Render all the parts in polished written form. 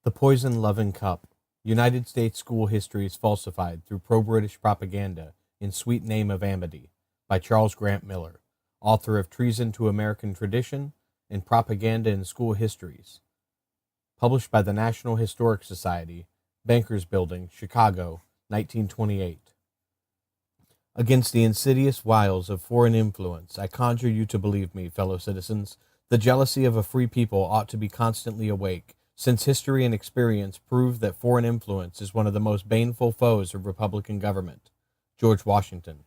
The Poison-Loving Cup. United States School Histories Falsified Through Pro-British Propaganda in Sweet Name of Amity by Charles Grant Miller, author of Treason to American Tradition and Propaganda in School Histories. Published by the National Historic Society, Bankers Building, Chicago, 1928. Against the insidious wiles of foreign influence, I conjure you to believe me, fellow citizens. The jealousy of a free people ought to be constantly awake, since history and experience prove that foreign influence is one of the most baneful foes of Republican government. George Washington.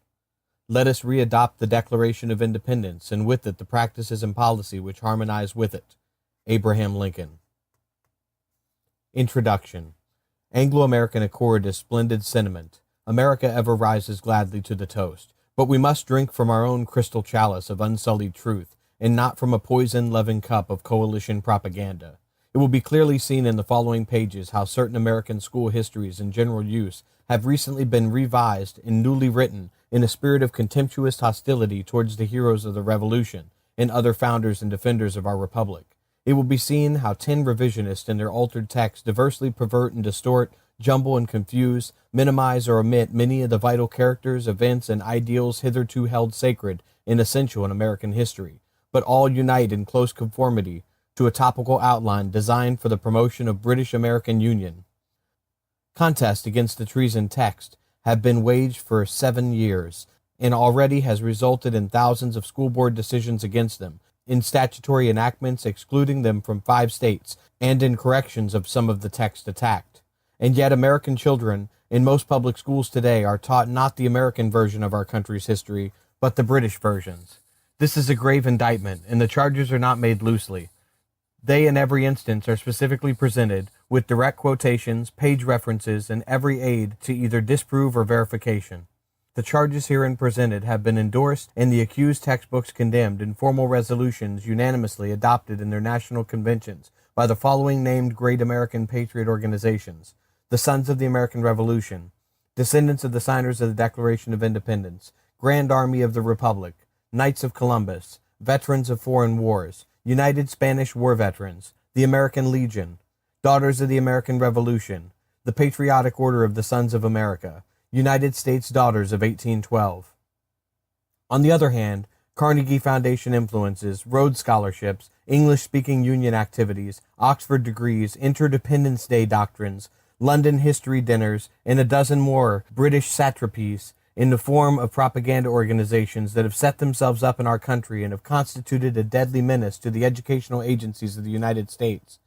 Let us readopt the Declaration of Independence, and with it the practices and policy which harmonize with it. Abraham Lincoln. Introduction. Anglo-American accord is splendid sentiment. America ever rises gladly to the toast, but we must drink from our own crystal chalice of unsullied truth, and not from a poison-loving cup of coalition propaganda. It will be clearly seen in the following pages how certain American school histories in general use have recently been revised and newly written in a spirit of contemptuous hostility towards the heroes of the Revolution and other founders and defenders of our Republic. It will be seen how 10 revisionists in their altered text diversely pervert and distort, jumble and confuse, minimize or omit many of the vital characters, events, and ideals hitherto held sacred and essential in American history, but all unite in close conformity to a topical outline designed for the promotion of British-American Union. Contests against the treason text have been waged for 7 years, and already has resulted in thousands of school board decisions against them, in statutory enactments excluding them from 5 states, and in corrections of some of the text attacked. And yet American children in most public schools today are taught not the American version of our country's history, but the British versions. This is a grave indictment, and the charges are not made loosely. They, in every instance, are specifically presented with direct quotations, page references, and every aid to either disprove or verification. The charges herein presented have been endorsed and the accused textbooks condemned in formal resolutions unanimously adopted in their national conventions by the following named great American patriot organizations: the Sons of the American Revolution, descendants of the signers of the Declaration of Independence, Grand Army of the Republic, Knights of Columbus, Veterans of Foreign Wars, United Spanish War Veterans, the American Legion, Daughters of the American Revolution, the Patriotic Order of the Sons of America, United States Daughters of 1812. On the other hand, Carnegie Foundation influences, Rhodes scholarships, English-speaking union activities, Oxford degrees, Interdependence Day doctrines, London history dinners, and a dozen more British satrapies in the form of propaganda organizations that have set themselves up in our country and have constituted a deadly menace to the educational agencies of the United States.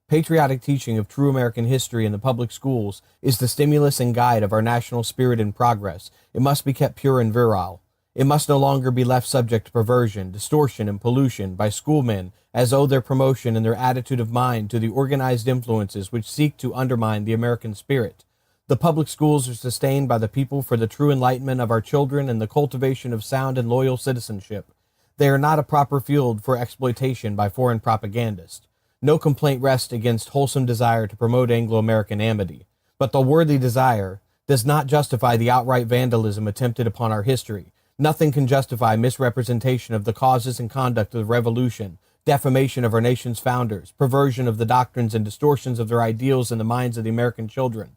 Patriotic teaching of true American history in the public schools is the stimulus and guide of our national spirit and progress. It must be kept pure and virile. It must no longer be left subject to perversion, distortion, and pollution by schoolmen as owe their promotion and their attitude of mind to the organized influences which seek to undermine the American spirit. The public schools are sustained by the people for the true enlightenment of our children and the cultivation of sound and loyal citizenship. They are not a proper field for exploitation by foreign propagandists. No complaint rests against wholesome desire to promote Anglo-American amity, but the worthy desire does not justify the outright vandalism attempted upon our history. Nothing can justify misrepresentation of the causes and conduct of the Revolution, defamation of our nation's founders, perversion of the doctrines and distortions of their ideals in the minds of the American children.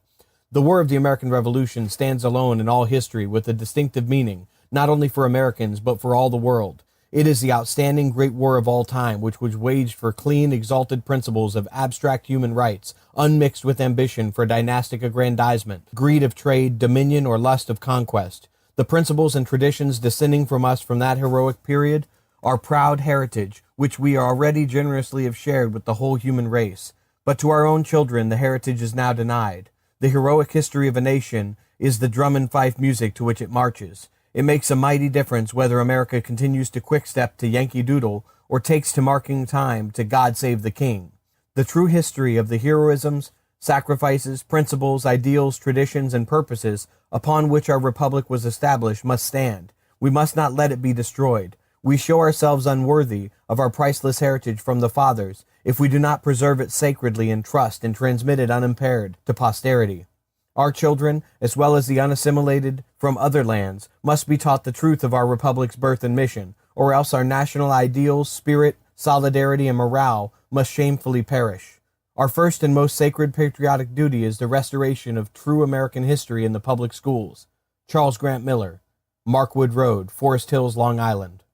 The War of the American Revolution stands alone in all history with a distinctive meaning, not only for Americans, but for all the world. It is the outstanding great war of all time, which was waged for clean, exalted principles of abstract human rights, unmixed with ambition for dynastic aggrandizement, greed of trade, dominion, or lust of conquest. The principles and traditions descending from us from that heroic period are proud heritage, which we already generously have shared with the whole human race. But to our own children, the heritage is now denied. The heroic history of a nation is the drum and fife music to which it marches. It makes a mighty difference whether America continues to quick-step to Yankee Doodle or takes to marking time to God Save the King. The true history of the heroisms, sacrifices, principles, ideals, traditions, and purposes upon which our republic was established must stand. We must not let it be destroyed. We show ourselves unworthy of our priceless heritage from the fathers if we do not preserve it sacredly in trust and transmit it unimpaired to posterity. Our children, as well as the unassimilated from other lands, must be taught the truth of our republic's birth and mission, or else our national ideals, spirit, solidarity, and morale must shamefully perish. Our first and most sacred patriotic duty is the restoration of true American history in the public schools. Charles Grant Miller, Markwood Road, Forest Hills, Long Island.